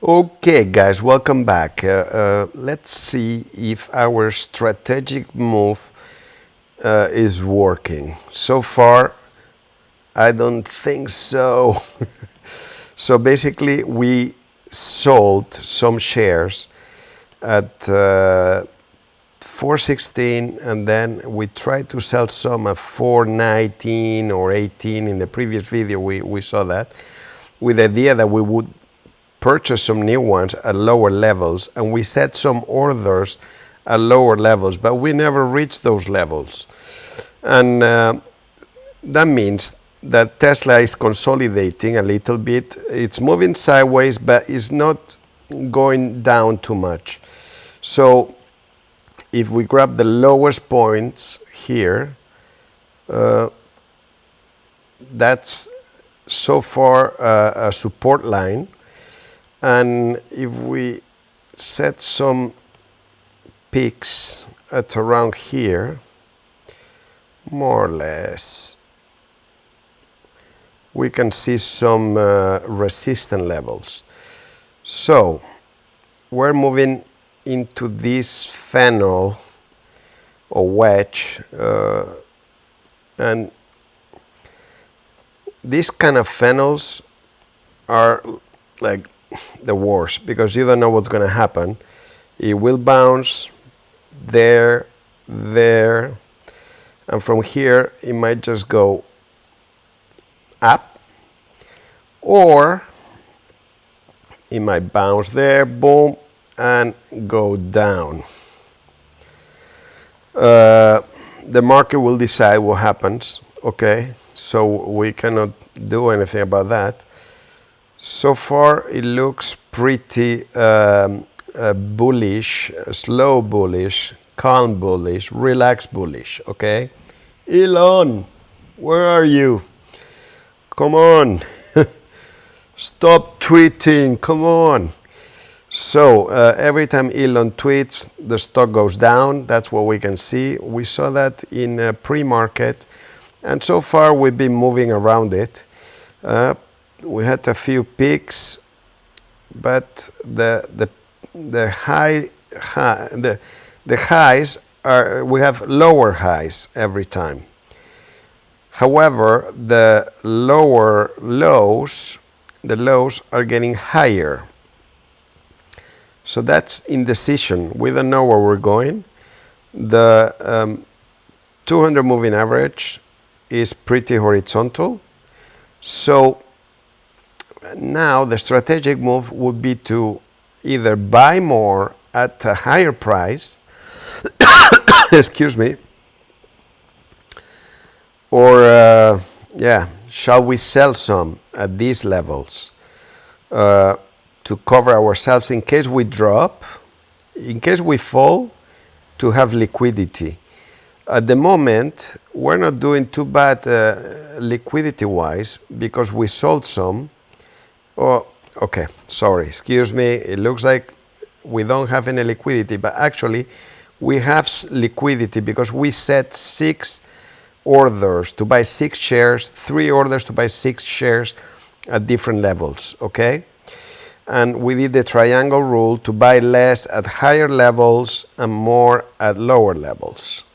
Okay, guys, welcome back. Let's see if our strategic move is working. So far, I don't think so. So basically, we sold some shares at 416, and then we tried to sell some at 419 or 18. In the previous video, we saw that, with the idea that we would purchase some new ones at lower levels, and we set some orders at lower levels, but we never reached those levels. And that means that Tesla is consolidating a little bit. It's moving sideways, but it's not going down too much. So if we grab the lowest points here, that's so far a support line. And if we set some peaks at around here, more or less, we can see some resistance levels. So we're moving into this funnel or wedge, and these kind of funnels are like the worst, because you don't know what's going to happen. It will bounce there, and from here it might just go up, or it might bounce there, boom, and go down. The market will decide what happens, okay? So we cannot do anything about that. So far, it looks pretty bullish, slow bullish, calm bullish, relaxed bullish, okay? Elon, where are you? Come on. Stop tweeting, come on. So every time Elon tweets, the stock goes down. That's what we can see. We saw that in pre-market, and so far we've been moving around it. We had a few peaks, but the highs are, we have lower highs every time. However, the lows are getting higher. So that's indecision. We don't know where we're going. The 200 moving average is pretty horizontal. So now the strategic move would be to either buy more at a higher price, excuse me, or shall we sell some at these levels to cover ourselves in case we drop, in case we fall, to have liquidity. At the moment, we're not doing too bad liquidity-wise, because we sold some. Oh, okay, sorry, excuse me. It looks like we don't have any liquidity, but actually we have liquidity because we set 6 orders to buy 6 shares, 3 orders to buy 6 shares at different levels, okay? And we did the triangle rule to buy less at higher levels and more at lower levels,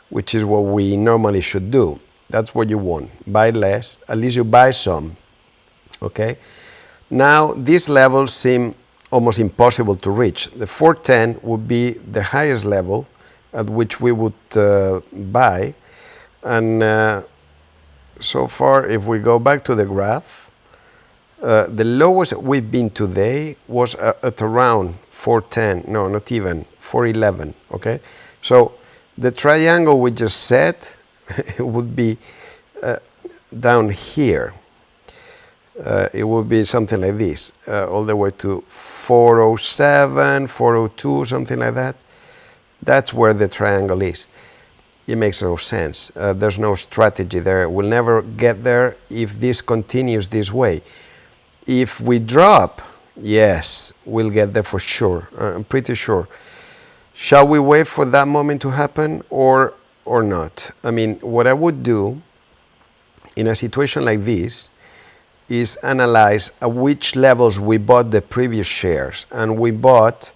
which is what we normally should do. That's what you want. Buy less, at least you buy some. Okay. Now these levels seem almost impossible to reach. The 410 would be the highest level at which we would buy, and so far, if we go back to the graph, the lowest we've been today was at around 410. No, not even 411. Okay, so the triangle we just set would be down here. It would be something like this, all the way to 407, 402, something like that. That's where the triangle is. It makes no sense. There's no strategy there. We'll never get there if this continues this way. If we drop, yes, we'll get there for sure. I'm pretty sure. Shall we wait for that moment to happen or not? I mean, what I would do in a situation like this is analyze at which levels we bought the previous shares. And we bought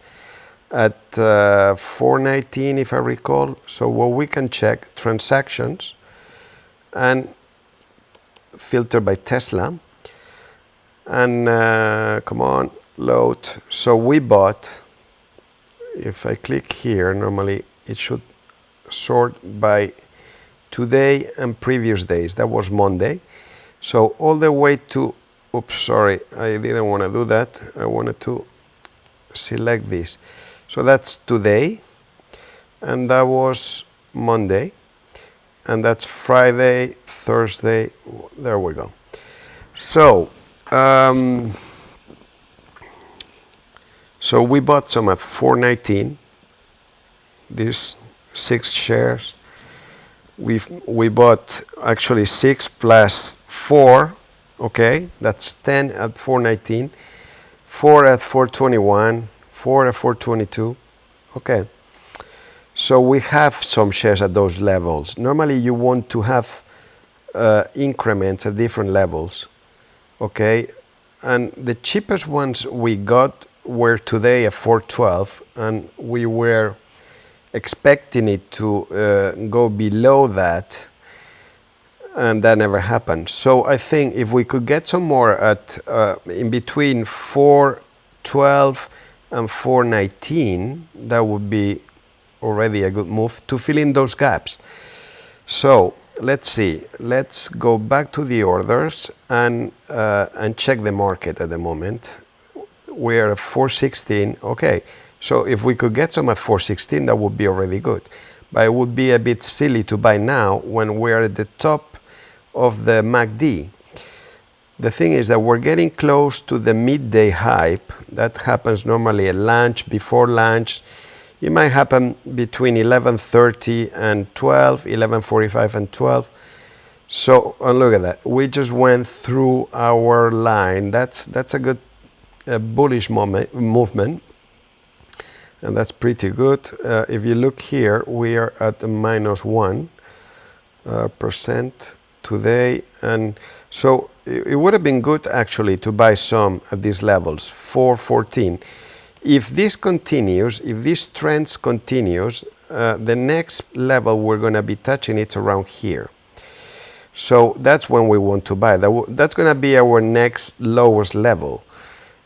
at 419, if I recall. So what we can check, transactions, and filter by Tesla. And come on, load. So we bought, if I click here, normally it should sort by today and previous days. That was Monday. So all the way to, oops, sorry, I didn't want to do that. I wanted to select this. So that's today, and that was Monday, and that's Friday, Thursday, there we go. So, so we bought some at 419, these 6 shares. We bought actually 6 plus 4, okay, that's 10 at 419, 4 at 421, 4 at 422, okay. So we have some shares at those levels. Normally you want to have increments at different levels, okay, and the cheapest ones we got were today at 412, and we were expecting it to go below that, and that never happened. So I think if we could get some more at in between 412 and 419, that would be already a good move to fill in those gaps. So let's see, let's go back to the orders and check the market at the moment. We're at 416, okay. So if we could get some at 416, that would be already good. But it would be a bit silly to buy now when we're at the top of the MACD. The thing is that we're getting close to the midday hype. That happens normally at lunch, before lunch. It might happen between 11:30 and 12, 11:45 and 12. So look at that. We just went through our line. That's a good bullish movement. And that's pretty good. If you look here, we are at a -1% today. And so it would have been good actually to buy some at these levels, 414. If this continues, if this trend continues, the next level we're going to be touching it's around here. So that's when we want to buy. That's going to be our next lowest level.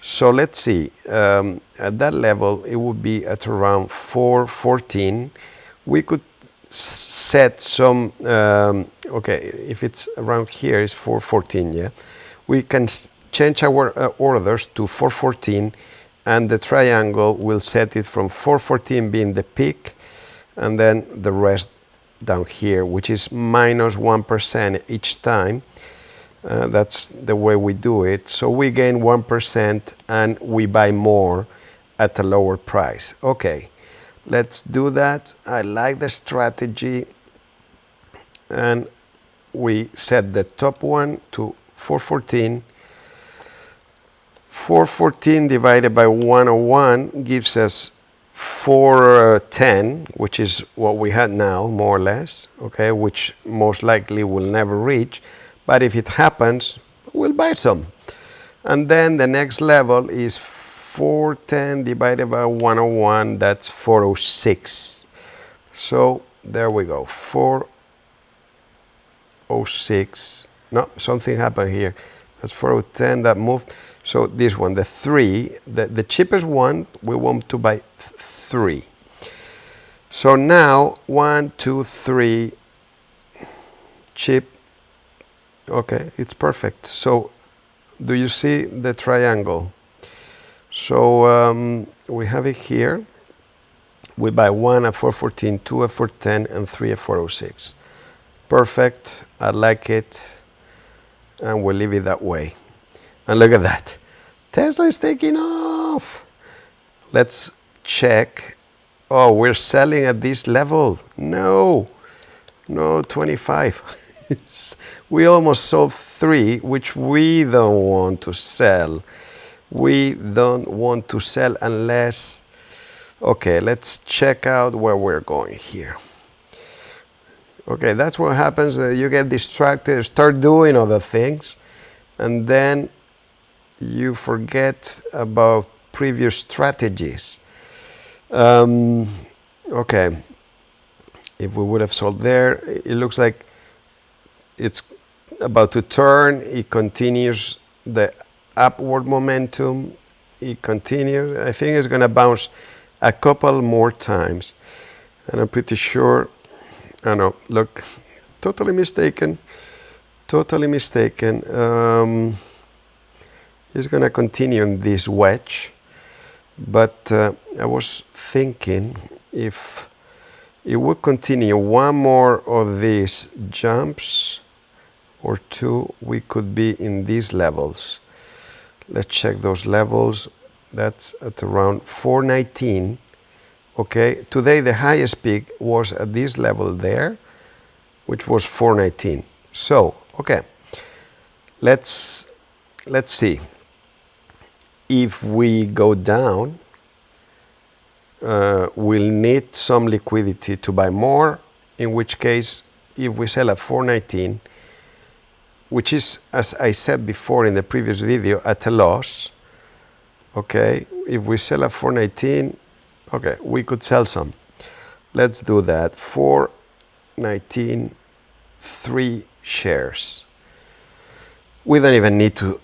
So let's see, at that level, it would be at around 414. We could set some, okay, if it's around here, it's 414, yeah? We can change our orders to 414, and the triangle will set it from 414 being the peak, and then the rest down here, which is -1% each time. That's the way we do it. So we gain 1% and we buy more at a lower price. Okay, let's do that. I like the strategy. And we set the top one to 414. 414 divided by 101 gives us 410, which is what we had now, more or less, okay, which most likely will never reach. But if it happens, we'll buy some. And then the next level is 410 divided by 101, that's 406. So there we go, 406. No, something happened here. That's 410, that moved. So this one, the 3, the cheapest one, we want to buy 3. So now 1, 2, 3, cheap. Okay, it's perfect. So do you see the triangle? So we have it here. We buy 1 at 414, 2 at 410, and 3 at 406. Perfect. I like it. And we'll leave it that way. And look at that. Tesla is taking off. Let's check. Oh, we're selling at this level. No, 25. We almost sold 3, which we don't want to sell. We don't want to sell unless... Okay, let's check out where we're going here. Okay, that's what happens. You get distracted, start doing other things, and then you forget about previous strategies. Okay, if we would have sold there, it looks like it's about to turn. It continues the upward momentum. It continues. I think it's going to bounce a couple more times, and I'm pretty sure. I know. Look, totally mistaken. Totally mistaken. It's going to continue in this wedge, but I was thinking if it would continue one more of these jumps or two, we could be in these levels. Let's check those levels. That's at around 419. Okay, today the highest peak was at this level there, which was 419. So, okay, let's see. If we go down, we'll need some liquidity to buy more, in which case, if we sell at 419, which is, as I said before in the previous video, at a loss, okay, if we sell at 419, okay, we could sell some. Let's do that. 419, 3 shares. We don't even need to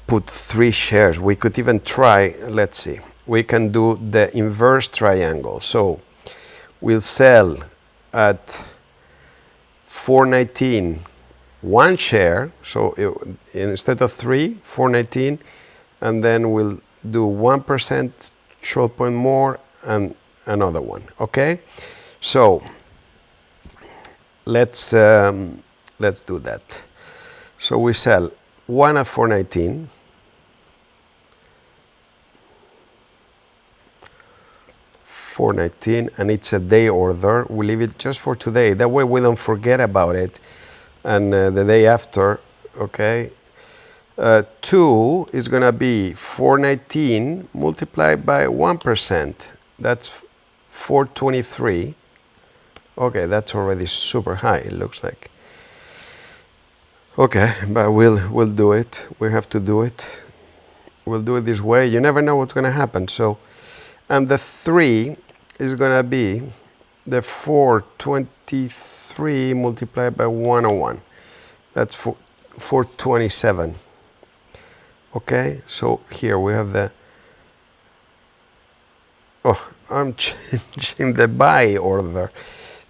put 3 shares. We could even try, let's see, we can do the inverse triangle. So we'll sell at 419 1 share, so instead of 3, 419, and then we'll do 1% short point more and another one. Okay, so let's do that. So we sell 1 at 419, and it's a day order. We leave it just for today. That way we don't forget about it. And the day after, okay, 2 is going to be 419 multiplied by 1%. That's 423. Okay, that's already super high, it looks like. Okay, but we'll do it. We have to do it. We'll do it this way. You never know what's going to happen. So, and the 3 is going to be the 423 multiplied by 101. That's 427. Okay, so here we have the, oh, I'm changing the buy order.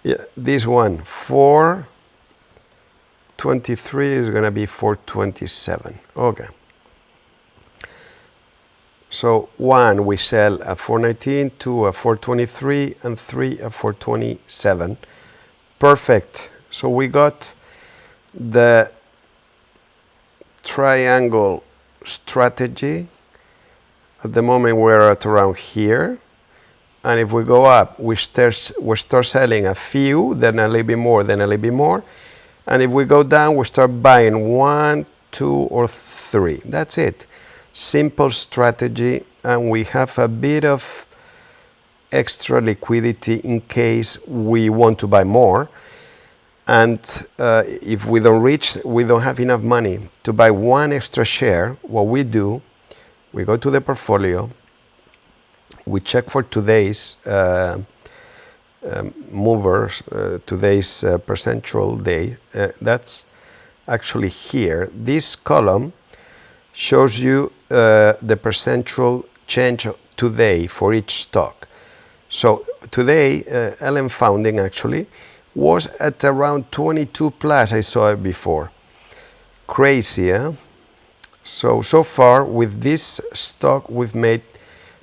Yeah, this one, 423 is going to be 427. Okay. So 1 we sell at 419, 2 at 423, and 3 at 427. Perfect. So we got the triangle strategy. At the moment we're at around here. And if we go up, we start selling a few, then a little bit more, then a little bit more. And if we go down, we start buying 1, 2, or 3. That's it. Simple strategy, and we have a bit of extra liquidity in case we want to buy more. And if we don't have enough money to buy 1 extra share, what we do, we go to the portfolio, we check for today's movers, today's percentual day. That's actually here. This column shows you the percentual change today for each stock. So today, LM Founding actually was at around 22 plus. I saw it before. Crazy, eh? So far with this stock, we've made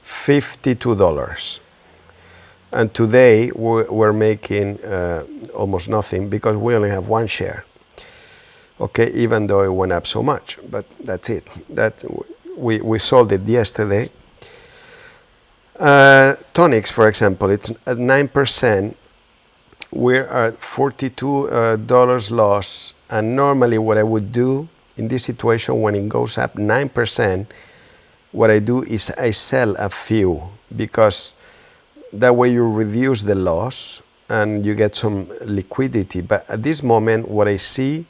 $52. And today we're making almost nothing because we only have 1 share. Okay, even though it went up so much, but that's it. We sold it yesterday. Tonics, for example, it's at 9%. We're at $42 loss. And normally what I would do in this situation when it goes up 9%, what I do is I sell a few because that way you reduce the loss and you get some liquidity. But at this moment, what I see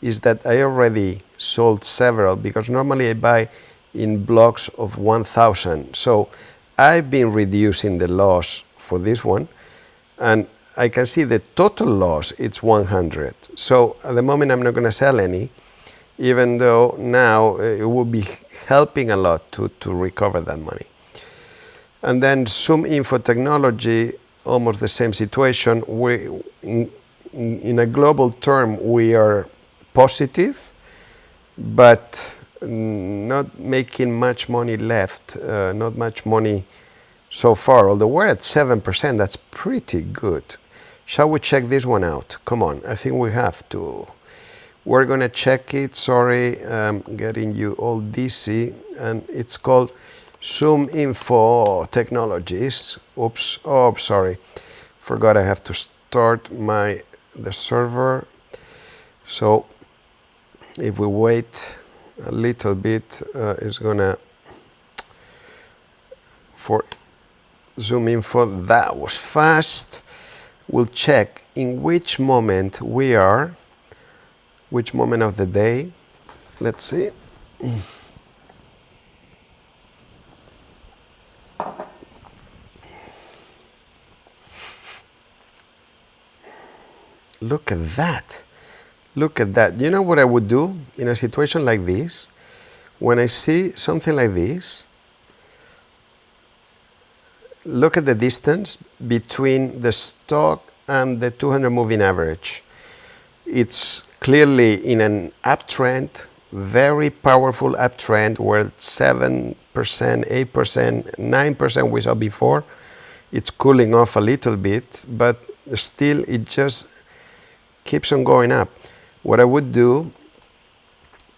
is that I already sold several, because normally I buy in blocks of 1,000. So I've been reducing the loss for this one, and I can see the total loss, it's 100. So at the moment I'm not going to sell any, even though now it will be helping a lot to recover that money. And then ZoomInfo Technology, almost the same situation. In a global term, we are positive, but not making much money left, not much money so far, although we're at 7%, that's pretty good. Shall we check this one out? Come on, I think we have to. We're gonna check it. Sorry, I'm getting you all dizzy, and it's called ZoomInfo Technologies. Oops, oh, sorry, forgot I have to start the server. So if we wait a little bit, it's gonna, for ZoomInfo, that was fast. We'll check in which moment we are, which moment of the day. Let's see. Look at that. Look at that. You know what I would do in a situation like this? When I see something like this, look at the distance between the stock and the 200 moving average. It's clearly in an uptrend, very powerful uptrend, where 7%, 8%, 9% we saw before. It's cooling off a little bit, but still it just keeps on going up. What I would do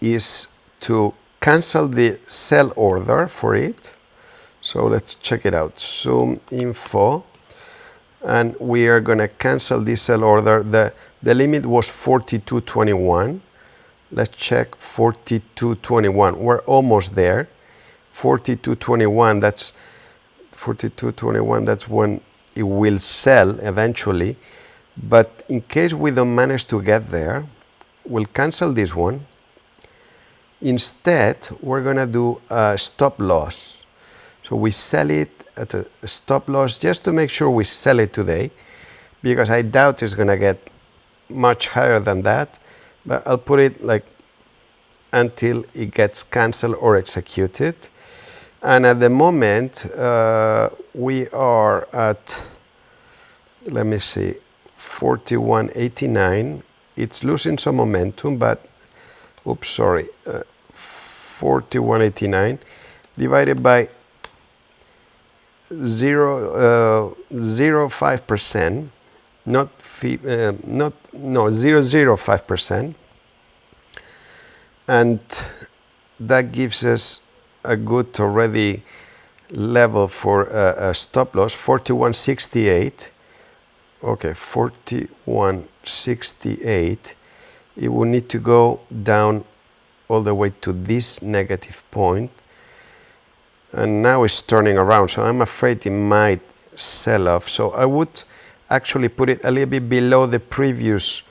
is to cancel the sell order for it. So let's check it out. ZoomInfo. And we are going to cancel this sell order. The limit was 42.21. Let's check 42.21. We're almost there. 42.21, that's 42.21, that's when it will sell eventually. But in case we don't manage to get there, we'll cancel this one. Instead, we're going to do a stop loss. So we sell it at a stop loss just to make sure we sell it today, because I doubt it's going to get much higher than that. But I'll put it like until it gets canceled or executed. And at the moment, we are at, let me see, 41.89. It's losing some momentum, but, oops, sorry, 41.89 divided by 0.05%, not 0.05%, and that gives us a good already level for a stop loss, 41.68. Okay, 41.68. It will need to go down all the way to this negative point. And now it's turning around, so I'm afraid it might sell off. So I would actually put it a little bit below the previous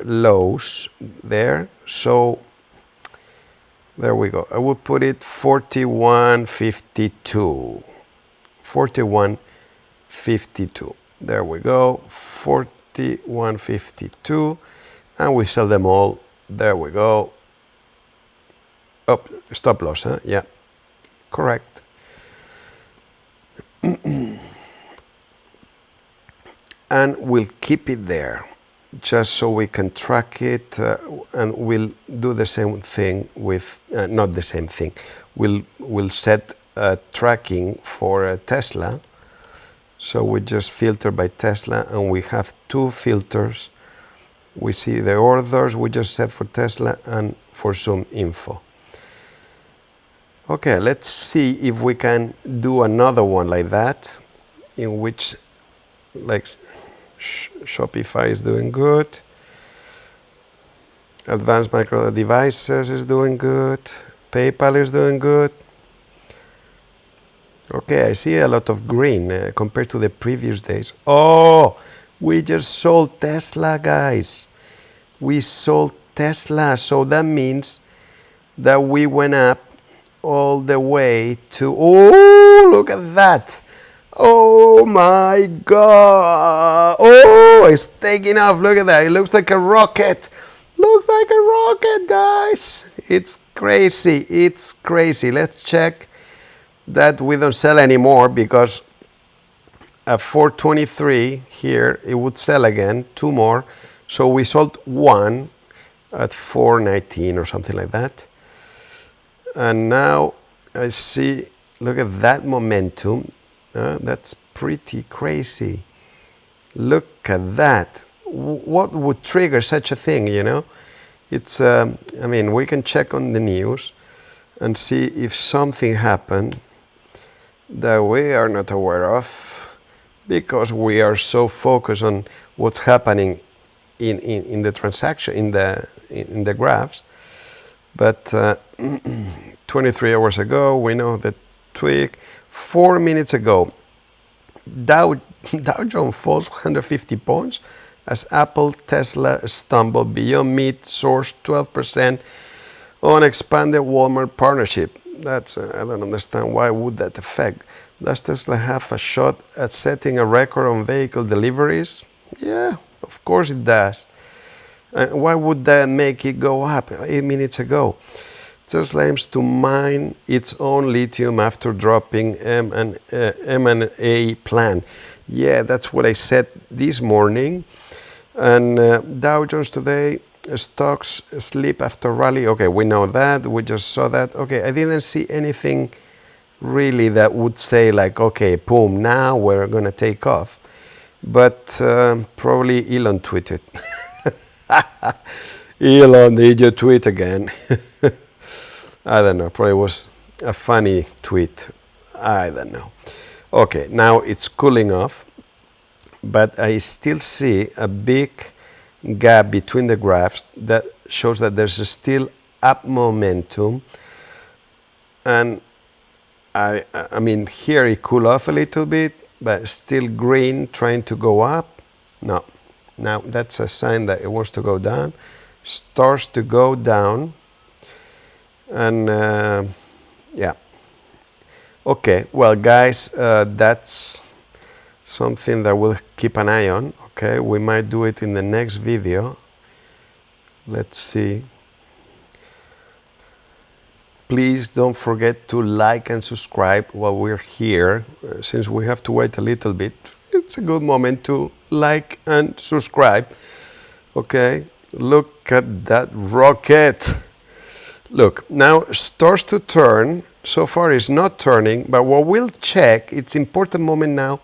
lows there. So there we go. I would put it 41.52. 41.52. There we go. 41.52. And we sell them all. There we go. Oh, stop loss, huh? Yeah. Correct. And we'll keep it there just so we can track it, and we'll do the same thing with, not the same thing, we'll set tracking for Tesla. So we just filter by Tesla, and we have two filters. We see the orders we just set for Tesla and for ZoomInfo. Okay, let's see if we can do another one like that, in which, like, Shopify is doing good, Advanced Micro Devices is doing good, PayPal is doing good. Okay, I see a lot of green compared to the previous days. Oh, we just sold Tesla, guys. We sold Tesla. So that means that we went up all the way to, oh, look at that. Oh my God. Oh, it's taking off. Look at that. It looks like a rocket. Looks like a rocket, guys. It's crazy. It's crazy. Let's check that we don't sell anymore, because at 423 here, it would sell again, 2 more. So we sold 1 at 419 or something like that. And now I see, look at that momentum. That's pretty crazy. Look at that. What would trigger such a thing, you know? It's, I mean, we can check on the news and see if something happened that we are not aware of, because we are so focused on what's happening in the transaction, in the graphs. But 23 hours ago, we know that tweak. 4 minutes ago, Dow Jones falls 150 points as Apple, Tesla stumble beyond mid-source 12% on expanded Walmart partnership. That's I don't understand, why would that affect? Does Tesla have a shot at setting a record on vehicle deliveries? Yeah, of course it does. Why would that make it go up 8 minutes ago? Tesla aims to mine its own lithium after dropping M&A plan. Yeah, that's what I said this morning. And Dow Jones today, stocks slip after rally. Okay, we know that. We just saw that. Okay, I didn't see anything really that would say like, okay, boom, now we're going to take off. But probably Elon tweeted. Elon, did you tweet again? I don't know, probably was a funny tweet. I don't know. Okay, now it's cooling off, but I still see a big gap between the graphs that shows that there's still up momentum. And I mean, here it cool off a little bit, but still green, trying to go up. No, now that's a sign that it wants to go down. Starts to go down. And yeah, okay, well guys, that's something that we'll keep an eye on. Okay, we might do it in the next video. Let's see. Please don't forget to like and subscribe while we're here. Since we have to wait a little bit, it's a good moment to like and subscribe. Okay, look at that rocket. Look, now starts to turn. So far it's not turning, but what we'll check, it's important moment now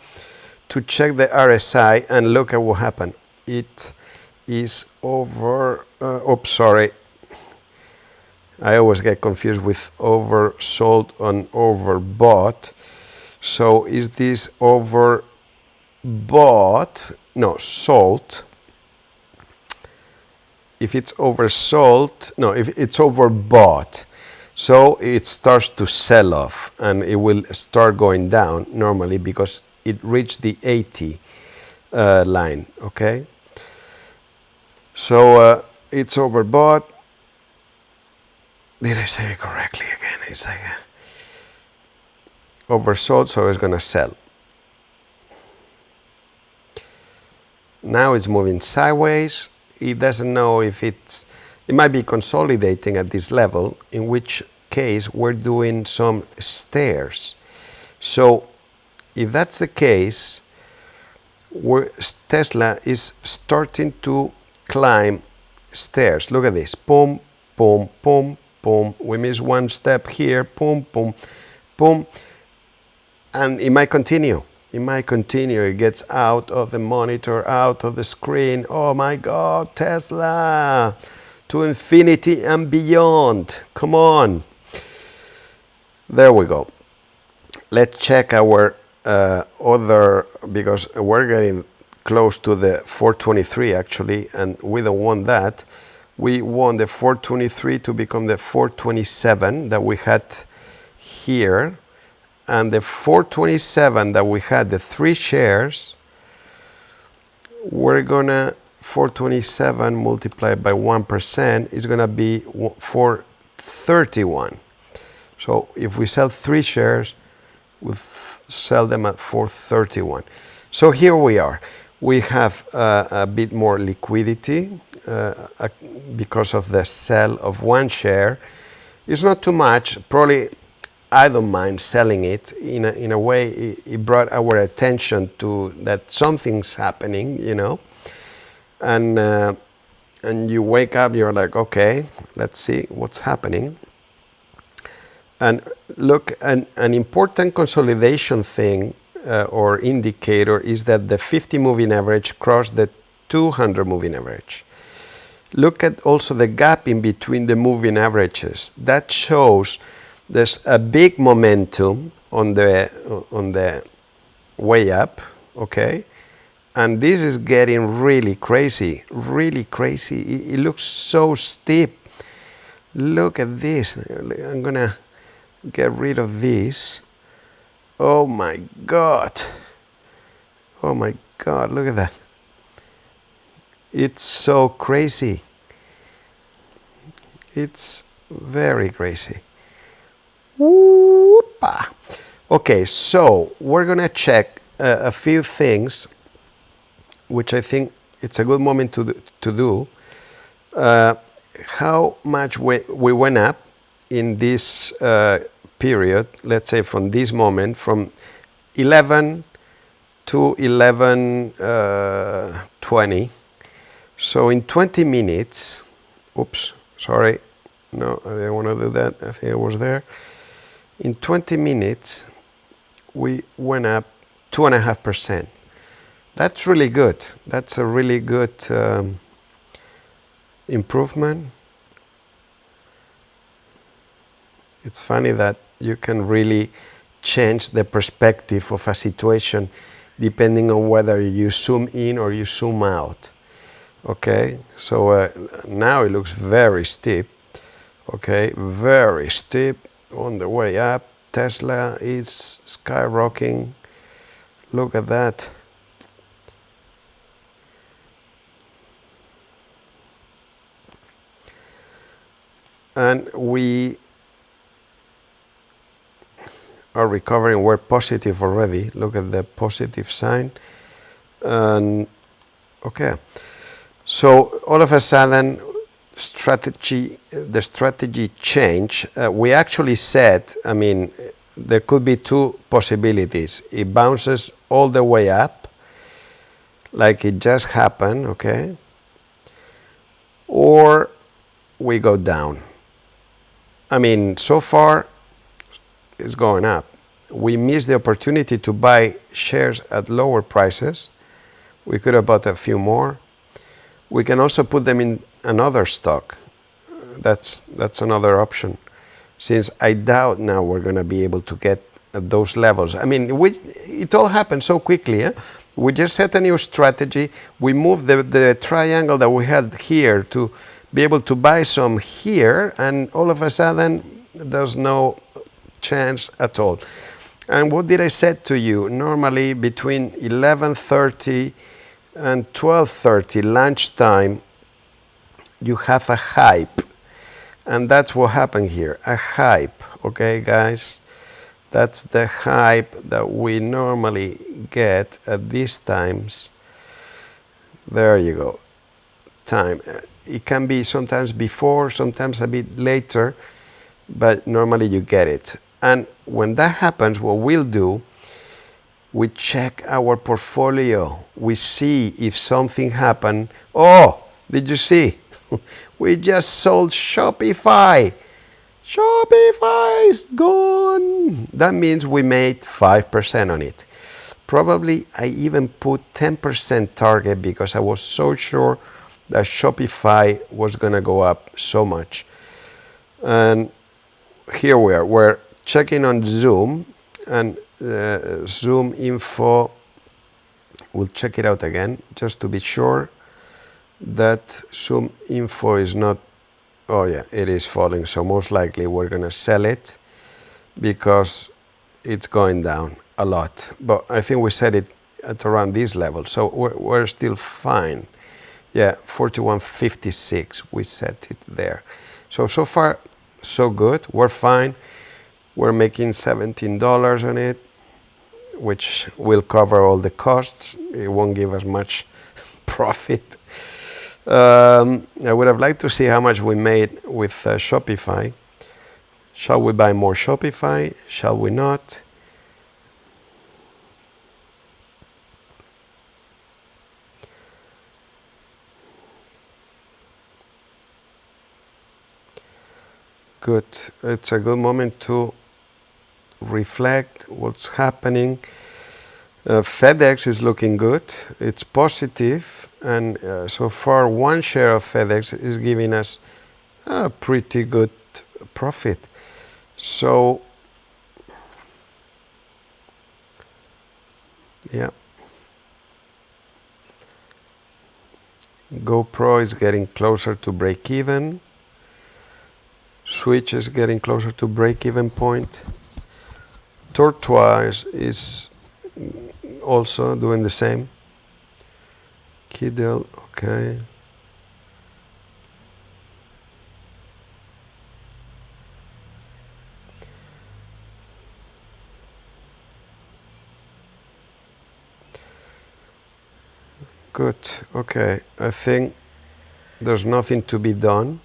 to check the RSI and look at what happened. It is over, oops, sorry. I always get confused with oversold and overbought. So is this overbought? No, sold. If it's oversold, no, if it's overbought, so it starts to sell off and it will start going down normally because it reached the 80 line, okay? So it's overbought. Did I say it correctly again? It's like oversold, so it's gonna sell. Now it's moving sideways. It doesn't know if it might be consolidating at this level, in which case we're doing some stairs. So if that's the case, Tesla is starting to climb stairs. Look at this, boom, boom, boom, boom. We miss one step here, boom, boom, boom. And it might continue. It might continue. It gets out of the monitor, out of the screen. Oh my God, Tesla, to infinity and beyond. Come on. There we go. Let's check our other, because we're getting close to the 423 actually, and we don't want that. We want the 423 to become the 427 that we had here. And the 427 that we had, the 3 shares, we're gonna 427 multiplied by 1% is going to be 431. So if we sell 3 shares, we'll sell them at 431. So here we are. We have a bit more liquidity because of the sell of 1 share. It's not too much. Probably I don't mind selling it. In a way, it brought our attention to that something's happening, you know. And you wake up, you're like, okay, let's see what's happening. And look, an important consolidation thing or indicator is that the 50 moving average crossed the 200 moving average. Look at also the gap in between the moving averages. That shows there's a big momentum on the way up, okay? And this is getting really crazy, really crazy. It looks so steep. Look at this. I'm gonna get rid of this. Oh my God. Oh my God, look at that. It's so crazy. It's very crazy. Whoop-a. Okay, so we're gonna check a few things, which I think it's a good moment to do. How much we went up in this period, let's say from this moment, from 11 to 11:20. So in 20 minutes, oops, sorry, no, I didn't want to do that. I think I was there. In 20 minutes, we went up 2.5%. That's really good. That's a really good improvement. It's funny that you can really change the perspective of a situation depending on whether you zoom in or you zoom out. Okay, so now it looks very steep. Okay, very steep on the way up. Tesla is skyrocketing. Look at that. And we are recovering. We're positive already. Look at the positive sign. And okay, so all of a sudden, the strategy change. We actually said, I mean, there could be 2 possibilities. It bounces all the way up, like it just happened, okay, or we go down. I mean, so far, it's going up. We missed the opportunity to buy shares at lower prices. We could have bought a few more. We can also put them in another stock. That's another option. Since I doubt now we're going to be able to get at those levels. I mean, it all happened so quickly. We just set a new strategy. We moved the triangle that we had here to be able to buy some here, and all of a sudden there's no chance at all. And what did I say to you? Normally between 11:30 and 12:30 lunchtime, you have a hype. And that's what happened here, a hype. Okay, guys? That's the hype that we normally get at these times. There you go. Time. It can be sometimes before, sometimes a bit later, but normally you get it. And when that happens, what we'll do, we check our portfolio. We see if something happened. Oh, did you see? We just sold Shopify. Shopify is gone. That means we made 5% on it. Probably I even put 10% target because I was so sure that Shopify was going to go up so much. And here we are. We're checking on Zoom, and Zoom info. We'll check it out again just to be sure that Zoom info is not. Oh yeah, it is falling. So most likely we're going to sell it because it's going down a lot. But I think we set it at around this level. So we're still fine. Yeah, 41.56. We set it there. So far, so good. We're fine. We're making $17 on it, which will cover all the costs. It won't give us much profit. I would have liked to see how much we made with Shopify. Shall we buy more Shopify? Shall we not? Good. It's a good moment to reflect what's happening. FedEx is looking good. It's positive, and so far one share of FedEx is giving us a pretty good profit. So yeah, GoPro is getting closer to break even. Switch is getting closer to break even point. Tortoise is also doing the same. Kiddle, okay. Good, okay. I think there's nothing to be done.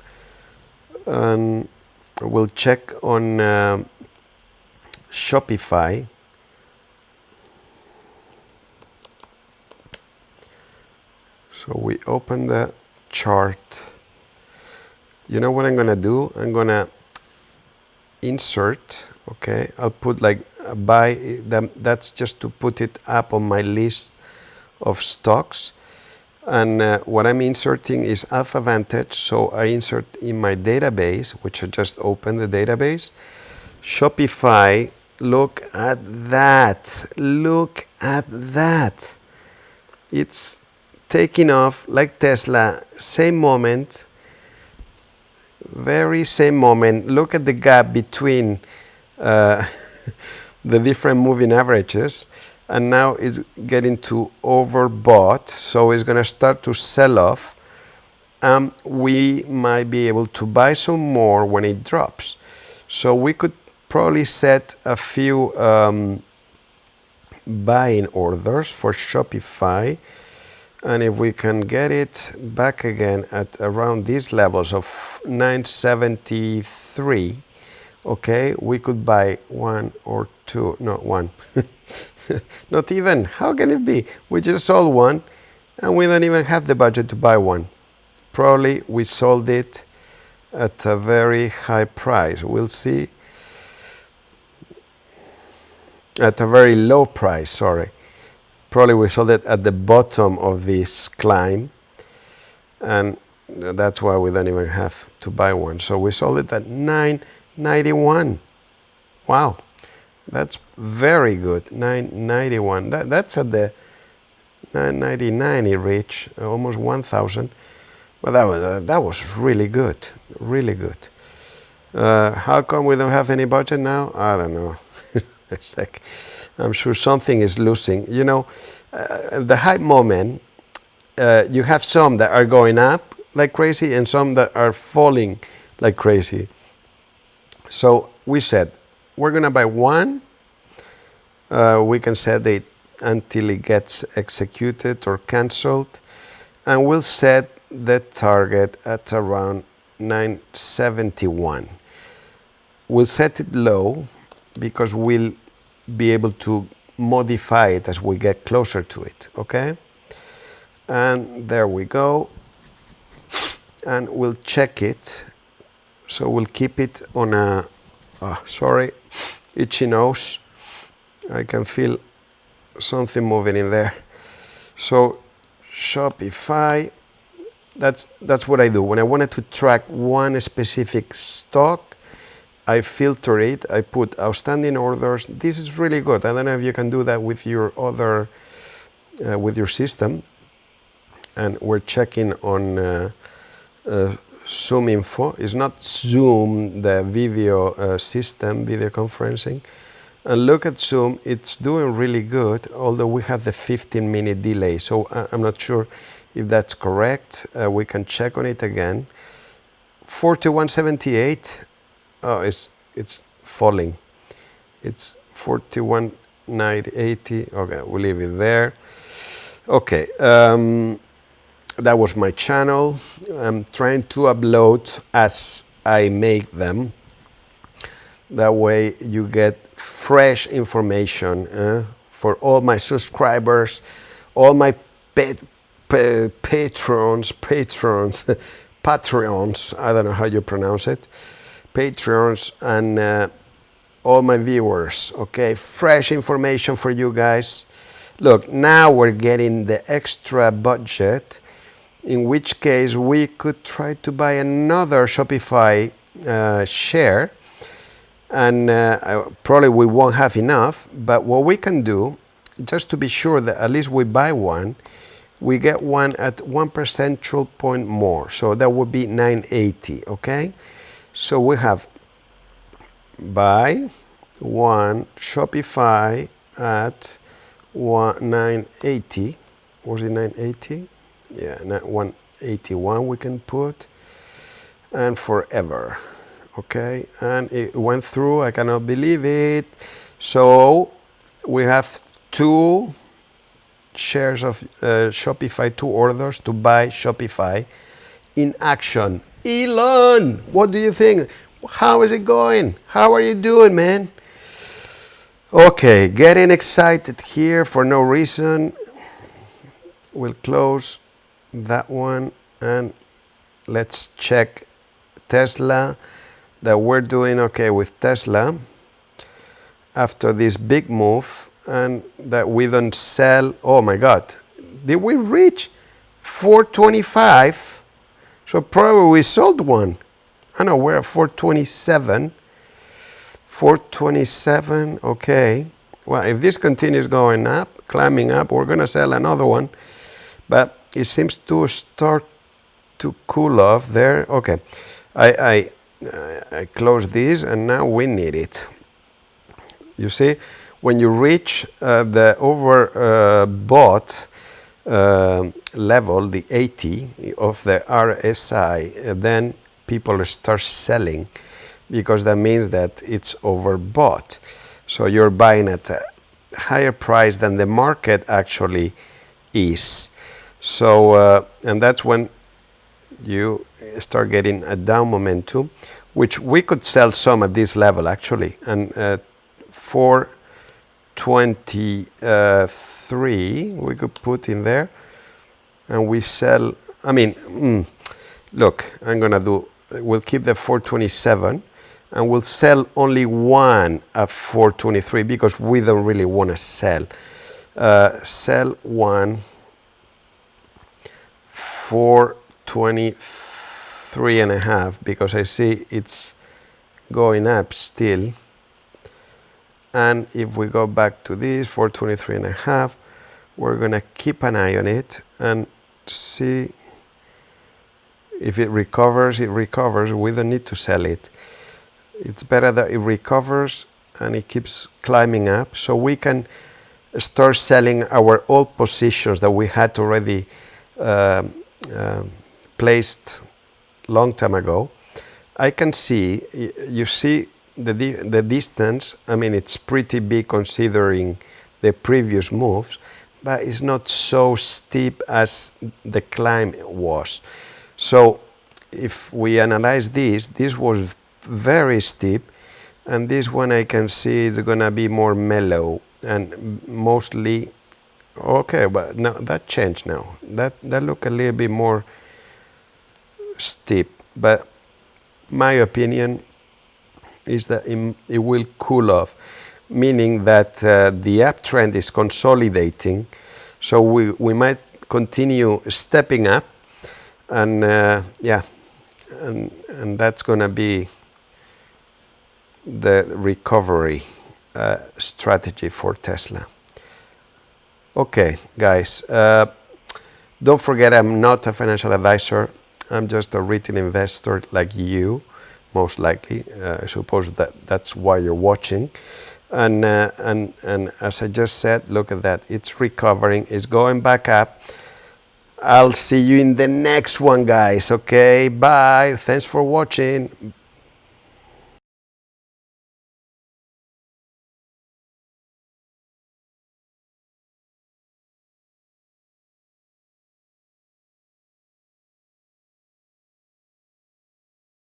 And we'll check on Shopify. So we open the chart. You know what I'm gonna do? I'm gonna insert, okay? I'll put like buy, that's just to put it up on my list of stocks. And what I'm inserting is Alpha Vantage, so I insert in my database, which I just opened the database. Shopify, look at that. Look at that. It's taking off like Tesla, same moment, very same moment. Look at the gap between the different moving averages. And now it's getting to overbought, so it's going to start to sell off. We might be able to buy some more when it drops. So we could probably set a few buying orders for Shopify. And if we can get it back again at around these levels of 973, okay, we could buy one or two, not one. Not even. How can it be? We just sold one and we don't even have the budget to buy one. Probably we sold it at a very high price. We'll see. At a very low price, sorry. Probably we sold it at the bottom of this climb. And that's why we don't even have to buy one. So we sold it at 991. Wow. That's very good. 991. That's at the 999 it reached, almost 1,000. Well, that was really good. Really good. How come we don't have any budget now? I don't know. It's like, I'm sure something is losing. You know, the hype moment, you have some that are going up like crazy and some that are falling like crazy. So we said, we're going to buy one. We can set it until it gets executed or canceled. And we'll set the target at around 971. We'll set it low because we'll be able to modify it as we get closer to it, okay? And there we go. And we'll check it. So we'll keep it on a, itchy nose. I can feel something moving in there. So Shopify, that's what I do. When I wanted to track one specific stock, I filter it. I put outstanding orders. This is really good. I don't know if you can do that with your other, with your system. And we're checking on Zoom Info. It's not Zoom, the video system, video conferencing. And look at Zoom, it's doing really good, although we have the 15-minute delay. So I'm not sure if that's correct. We can check on it again. 41.78. Oh, it's falling. It's 41.980. Okay, we'll leave it there. Okay, that was my channel. I'm trying to upload as I make them. That way you get fresh information for all my subscribers, all my patrons, Patreons, I don't know how you pronounce it, Patreons, and all my viewers. Okay, fresh information for you guys. Look, now we're getting the extra budget, in which case we could try to buy another Shopify share, and probably we won't have enough, but what we can do, just to be sure that at least we buy one, we get one at 1 percentage point more, so that would be 980. Okay, so we have buy one Shopify at 980. Was it 980? Yeah, 181 we can put, and forever. Okay, and it went through. I cannot believe it. So we have 2 shares of Shopify, 2 orders to buy Shopify in action. Elon, what do you think? How is it going? How are you doing, man? Okay, getting excited here for no reason. We'll close that one and let's check Tesla, that we're doing okay with Tesla after this big move, and that we don't sell. Oh my God, did we reach 425? So probably we sold one. I know we're at 427. 427, okay. Well, if this continues going up, climbing up, we're gonna sell another one. But it seems to start to cool off there. Okay, I close this, and now we need it. You see, when you reach the overbought level, the 80 of the RSI, then people start selling, because that means that it's overbought. So you're buying at a higher price than the market actually is. So, and that's when you start getting a down momentum, which we could sell some at this level actually. And 423 we could put in there, and we sell. I mean, look, we'll keep the 427, and we'll sell only one at 423 because we don't really want to sell. Sell one 423.5 because I see it's going up still. And if we go back to this 423.5, we're gonna keep an eye on it and see if it recovers. It recovers. We don't need to sell it. It's better that it recovers and it keeps climbing up, so we can start selling our old positions that we had already placed long time ago. I can see, you see the distance. I mean, it's pretty big considering the previous moves, but it's not so steep as the climb was. So if we analyze this was very steep, and this one I can see it's gonna be more mellow and mostly okay. But now that changed. Now that look a little bit more steep, but my opinion is that it will cool off, meaning that the uptrend is consolidating, so we might continue stepping up, and yeah, and that's gonna be the recovery strategy for Tesla. Okay, guys, don't forget I'm not a financial advisor. I'm just a retail investor like you, most likely. I suppose that's why you're watching. And as I just said, look at that. It's recovering. It's going back up. I'll see you in the next one, guys. Okay, bye. Thanks for watching.